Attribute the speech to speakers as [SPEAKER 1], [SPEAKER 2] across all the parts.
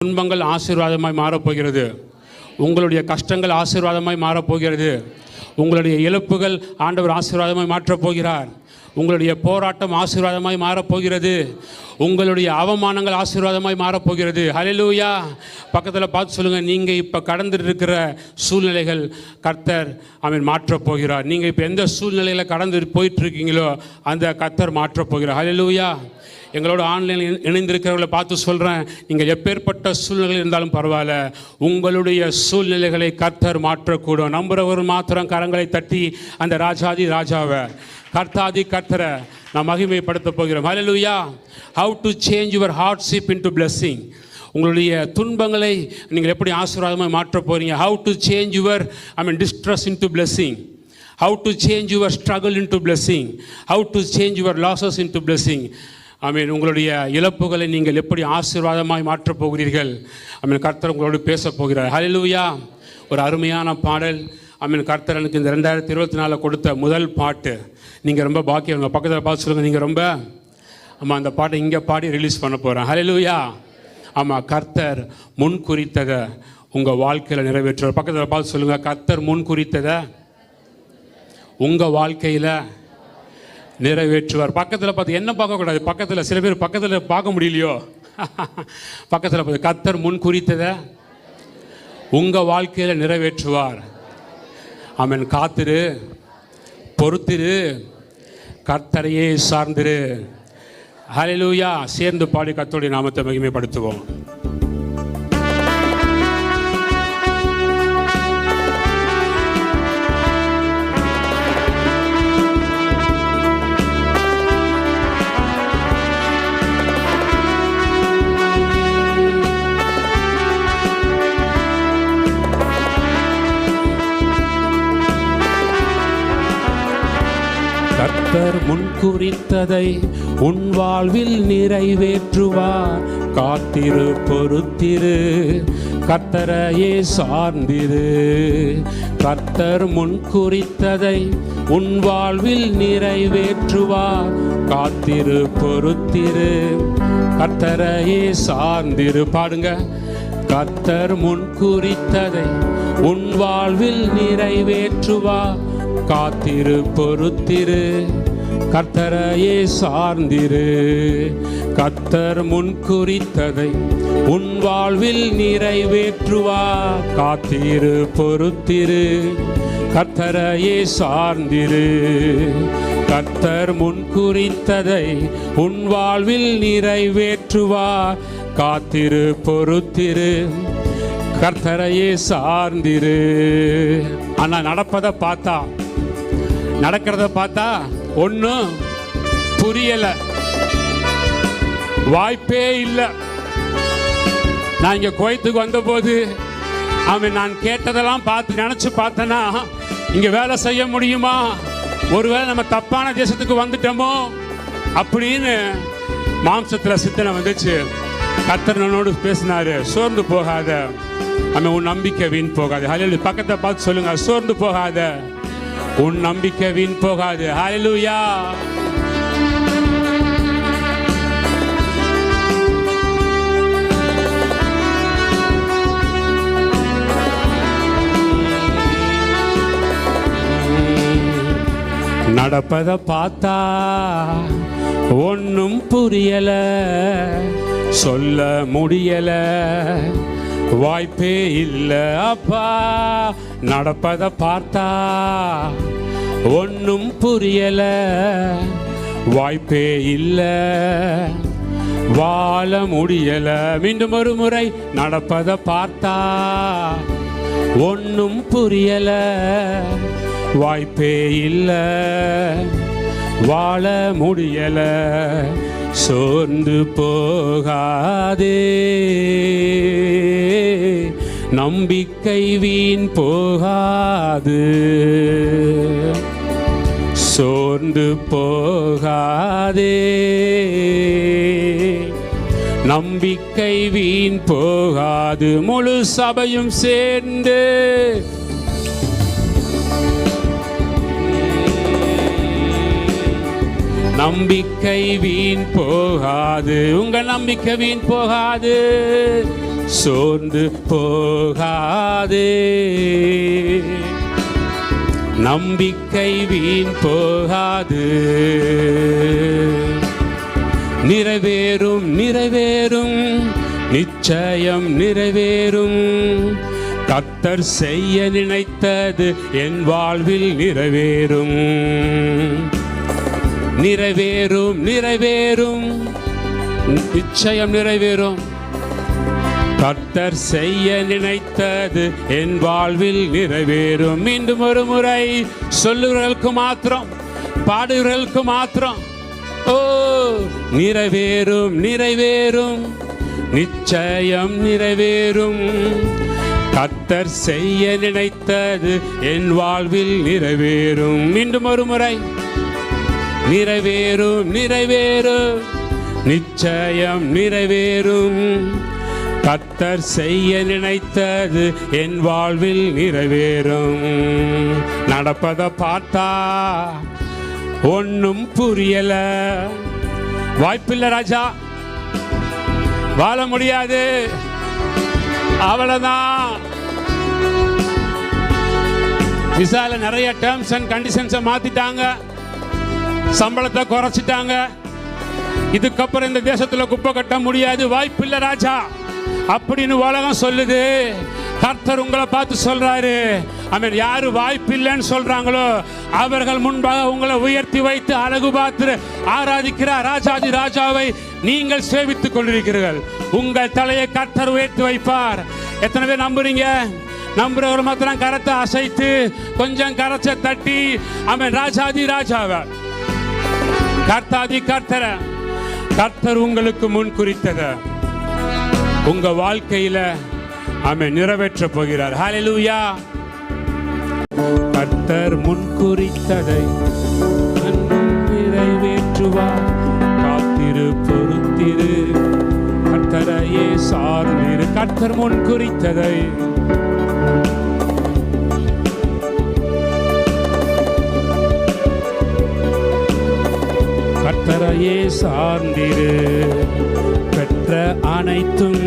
[SPEAKER 1] துன்பங்கள் ஆசீர்வாதமாய் மாறப்போகிறது. உங்களுடைய கஷ்டங்கள் ஆசீர்வாதமாய் மாறப்போகிறது. உங்களுடைய இழப்புகள் ஆண்டவர் ஆசீர்வாதமாய் மாற்றப் போகிறார். உங்களுடைய போராட்டம் ஆசீர்வாதமாய் மாறப்போகிறது. உங்களுடைய அவமானங்கள் ஆசீர்வாதமாய் மாறப்போகிறது. ஹல்லேலூயா. பக்கத்தில் பார்த்து சொல்லுங்கள், நீங்கள் இப்போ கடந்துட்டு இருக்கிற சூழ்நிலைகள் கர்த்தர் மாற்றப் போகிறார். நீங்கள் இப்போ எந்த சூழ்நிலையில் கடந்து போயிட்டுருக்கீங்களோ அந்த கர்த்தர் மாற்றப் போகிறார். ஹல்லேலூயா. எங்களோட ஆன்லைனில் இணைந்திருக்கிறவர்களை பார்த்து சொல்கிறேன், நீங்கள் எப்பேற்பட்ட சூழ்நிலை இருந்தாலும் பரவாயில்ல, உங்களுடைய சூழ்நிலைகளை கர்த்தர் மாற்றக்கூடும். நம்புறவர் மாத்திரம் கரங்களை தட்டி அந்த ராஜாதி ராஜாவை, கர்த்தாதி கர்த்தரை நான் மகிமைப்படுத்த போகிறோம். ஹல்லேலூயா. How to change your hardship into blessing. உங்களுடைய துன்பங்களை நீங்கள் எப்படி ஆசீர்வாதமாக மாற்ற போகிறீங்க. How to change your distress into blessing. How to change your struggle into blessing. How to change your losses into blessing. உங்களுடைய இழப்புகளை நீங்கள் எப்படி ஆசீர்வாதமாய் மாற்றப் போகிறீர்கள். கர்த்தர் உங்களோடு பேச போகிறார். ஹல்லேலூயா. ஒரு அருமையான பாடல். கர்த்தர் எனக்கு இந்த 2024 கொடுத்த முதல் பாட்டு. நீங்கள் ரொம்ப பாக்கியம். உங்கள் பக்கத்தில் பார்த்து சொல்லுங்கள், நீங்கள் ரொம்ப அந்த பாட்டை இங்கே பாடி ரிலீஸ் பண்ண போகிறேன். ஹல்லேலூயா. கர்த்தர் முன் குறித்ததை உங்கள் வாழ்க்கையில் நிறைவேற்றுவார். பக்கத்தில் பார்த்து சொல்லுங்கள், கர்த்தர் முன் குறித்ததை உங்கள் வாழ்க்கையில் நிறைவேற்றுவார். பக்கத்தில் பார்த்து என்ன பார்க்கக்கூடாது, பக்கத்தில் சில பேர் பக்கத்தில் பார்க்க முடியலையோ, பக்கத்தில் பார்த்து கர்த்தர் முன் குறித்ததை உங்கள் வாழ்க்கையில் நிறைவேற்றுவார். காத்திரு, பொறுத்திரு, கர்த்தரையே சார்ந்திரு. ஹல்லேலூயா. சேர்ந்து பாடி கர்த்தருடைய நாமத்தை மகிமைப்படுத்துவோம். கர்த்தர் முன்குறித்ததை உன் வாழ்வில் நிறைவேற்றுவார். காத்திரு, பொறுத்திரு, கர்த்தரையே சார்ந்திரு. கர்த்தர் முன்குறித்ததை உன் வாழ்வில் நிறைவேற்றுவார். காத்திரு, பொறுத்திரு, கர்த்தரையே சார்ந்திரு. பாடுங்க. கர்த்தர் முன்குறித்ததை உன் வாழ்வில் நிறைவேற்றுவார். காத்திரு, பொறுத்திரு, கர்த்தரையே சார்ந்திரு. கர்த்தர் முன்குறித்ததை உன் வாழ்வில் நிறைவேற்றுவார். காத்திரு, பொறுத்திரு, கர்த்தரையே சார்ந்திரு. கர்த்தர் முன்குறித்ததை உன் வாழ்வில் நிறைவேற்றுவார். காத்திரு, பொறுத்திரு, கர்த்தரையே சார்ந்திரு. ஆனால் நடப்பதை பார்த்தா, நடக்கிறத பார்த்தா ஒன்றும் புரியலை, வாய்ப்பே இல்லை. நான் இங்கே கோயத்துக்கு வந்தபோது நான் கேட்டதெல்லாம் பார்த்து நினச்சி பார்த்தேன்னா, இங்கே வேலை செய்ய முடியுமா, ஒருவேளை நம்ம தப்பான தேசத்துக்கு வந்துட்டோமோ அப்படின்னு மாம்சத்தில் சித்தனை வந்துச்சு. கர்த்தர் என்னோடு பேசினாரு, சோர்ந்து போகாத, உன் நம்பிக்கை வீண் போகாது. ஹல்லேலூயா. பக்கத்தை பார்த்து சொல்லுங்க, சோர்ந்து போகாத, உன் நம்பிக்கை வீண் போகாது. ஹல்லேலூயா. நடப்பதை பார்த்தா ஒன்னும் புரியல, சொல்ல முடியல, வாய்ப்பே இல்லை அப்பா. நடப்பதை பார்த்தா ஒன்னும் புரியல, வாய்ப்பே இல்லை, வாழ முடியல. மீண்டும் ஒரு முறை. நடப்பதை பார்த்தா ஒன்னும் புரியல, வாய்ப்பே இல்லை, வாழ முடியல. சோர்ந்து போகாதே, நம்பிக்கை வீண் போகாது. சோர்ந்து போகாதே, நம்பிக்கை வீண் போகாது. முழு சபையும் சேர்ந்து நம்பிக்கை வீண் போகாது. உங்க நம்பிக்கை வீண் போகாது. சோர்ந்து போகாதே, நம்பிக்கை வீண் போகாது. நிறைவேறும் நிறைவேறும் நிச்சயம் நிறைவேறும். கர்த்தர் செய்ய நினைத்தது என் வாழ்வில் நிறைவேறும். நிறைவேறும் நிறைவேறும் நிச்சயம் நிறைவேறும். கர்த்தர் செய்ய நினைத்தது என் வாழ்வில் நிறைவேறும். மீண்டும் ஒரு முறை சொல்லுகிறவர்களுக்கு மாத்திரம், பாடுகிறவர்களுக்கு மாத்திரம். ஓ, நிறைவேறும் நிறைவேறும் நிச்சயம் நிறைவேறும். கர்த்தர் செய்ய நினைத்தது என் வாழ்வில் நிறைவேறும். மீண்டும் ஒரு முறை நிறைவேறும் நிறைவேறும் நிச்சயம் நிறைவேறும். கர்த்தர் செய்ய நினைத்தது என் வாழ்வில் நிறைவேறும். நடப்பதை பார்த்தா ஒன்னும் புரியல. வாய்ப்பில்லை ராஜா, வாழ முடியாது, அவ்வளவுதான். விசால நிறைய டேர்ம்ஸ் அண்ட் கண்டிஷன்ஸை மாத்திட்டாங்க, சம்பளத்தை குறைச்சிட்டாங்க. இதுக்கப்புறம் இந்த தேசத்துல குப்பை கட்ட முடியாது, வாய்ப்பில்லை ராஜா அப்படின்னு உலகம் சொல்லுது. கர்த்தர் உங்களை பார்த்து சொல்றாரு, ஆமென். யாரு வாய்ப்பில்லைன்னு சொல்றாங்களோ அவர்கள் முன்பாக உங்களை உயர்த்தி வைத்து அழகு பார்த்து ஆராதிக்கிற ராஜாதி ராஜாவை நீங்கள் சேவித்துக் கொண்டிருக்கிறீர்கள். உங்கள் தலையை கர்த்தர் உயர்த்தி வைப்பார். எத்தனை பேர் நம்புறீங்க? நம்புறவர் மாத்திரம் கரத்தை அசைத்து கொஞ்சம் கரத்தை தட்டி, ஆமென், ராஜாதி ராஜாவை, கர்த்தாதி கர்த்தரை, கர்த்தர் உங்களுக்கு முன் குறித்ததை உங்க வாழ்க்கையில ஆமென் நிறைவேற்ற போகிறார். ஹல்லேலூயா. கர்த்தர் முன் குறித்ததை நிறைவேற்றுவார். காத்திரு, பொறுத்திரு, கர்த்தரையே சார்ந்திரு. கர்த்தர் முன் குறித்ததை கர்த்தரையே சார்ந்திரு. பெற்ற அனைத்தும்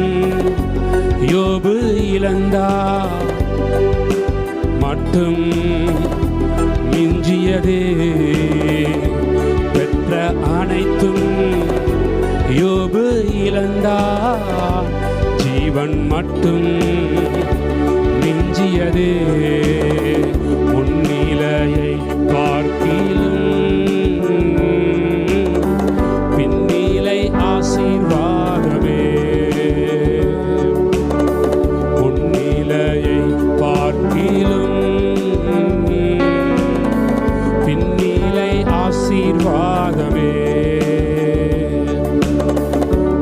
[SPEAKER 1] யோபு இழந்தா மட்டும் மிஞ்சியதே. பெற்ற அனைத்தும் யோபு இழந்தா ஜீவன் மட்டும் மிஞ்சியதே. முன்னிலையை பார்க்கிலும் பின்னிலை ஆசீர்வாதமே. முன்னிலையை பார்க்கிலும் பின்னிலை ஆசீர்வாதமே.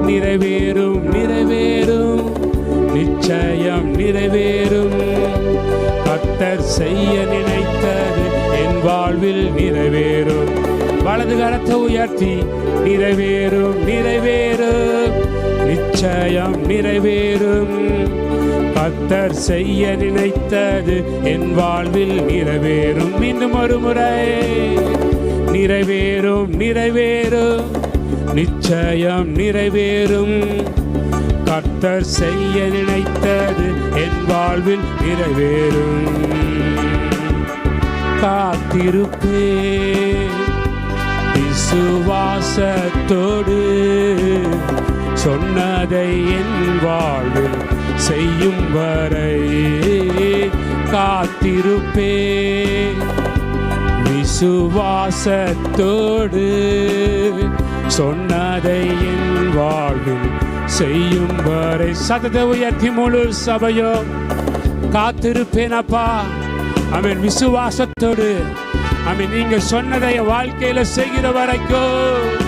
[SPEAKER 1] நிறைவேறும் நிறைவேறும் நிச்சயம் நிறைவேறும். கர்த்தர் செய்ய நினைத்தது என் வாழ்வில் நிறைவேறும். வலது கரத்தை உயர்த்தி நிறைவேறும் நிறைவேறும் நிச்சயம் நிறைவேறும். கர்த்தர் செய்ய நினைத்தது என் வாழ்வில் நிறைவேறும். மீண்டும் ஒரு முறை நிறைவேறும் நிறைவேறும் நிச்சயம் நிறைவேறும். கர்த்தர் செய்ய நினைத்தது என் வாழ்வில் நிறைவேறும். காத்திருப்பே விசுவாசத்தோடு, சொன்னதை என் வாழ்வில் செய்யும் வரை காத்திருப்பே. விசுவாசத்தோடு சொன்னதை என் வாழ்வில் செய்யும் வரை. சத்தத்தை உயர்த்தி முழு சபையோ காத்திருப்பேன் அப்பா. ஆமென். விசுவாசத்தோடு, ஆமென், நீங்க சொன்னதை வாழ்க்கையில செய்கிற வரைக்கும்